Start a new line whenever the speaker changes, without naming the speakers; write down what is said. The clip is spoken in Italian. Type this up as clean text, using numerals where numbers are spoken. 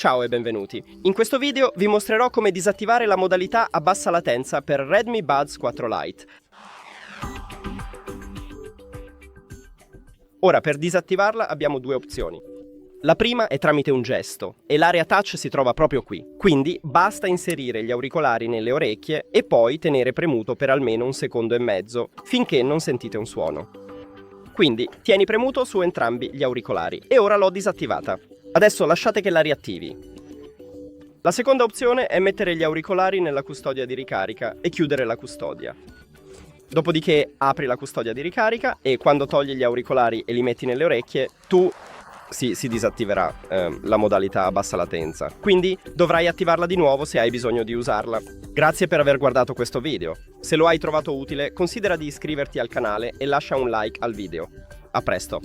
Ciao e benvenuti. In questo video vi mostrerò come disattivare la modalità a bassa latenza per REDMI Buds 4 Lite. Ora, per disattivarla abbiamo due opzioni. La prima è tramite un gesto e l'area touch si trova proprio qui. Quindi basta inserire gli auricolari nelle orecchie e poi tenere premuto per almeno 1,5 secondi finché non sentite un suono. Quindi tieni premuto su entrambi gli auricolari e ora l'ho disattivata. Adesso lasciate che la riattivi. La seconda opzione è mettere gli auricolari nella custodia di ricarica e chiudere la custodia. Dopodiché apri la custodia di ricarica e quando togli gli auricolari e li metti nelle orecchie, si disattiverà la modalità a bassa latenza. Quindi dovrai attivarla di nuovo se hai bisogno di usarla. Grazie per aver guardato questo video. Se lo hai trovato utile, considera di iscriverti al canale e lascia un like al video. A presto!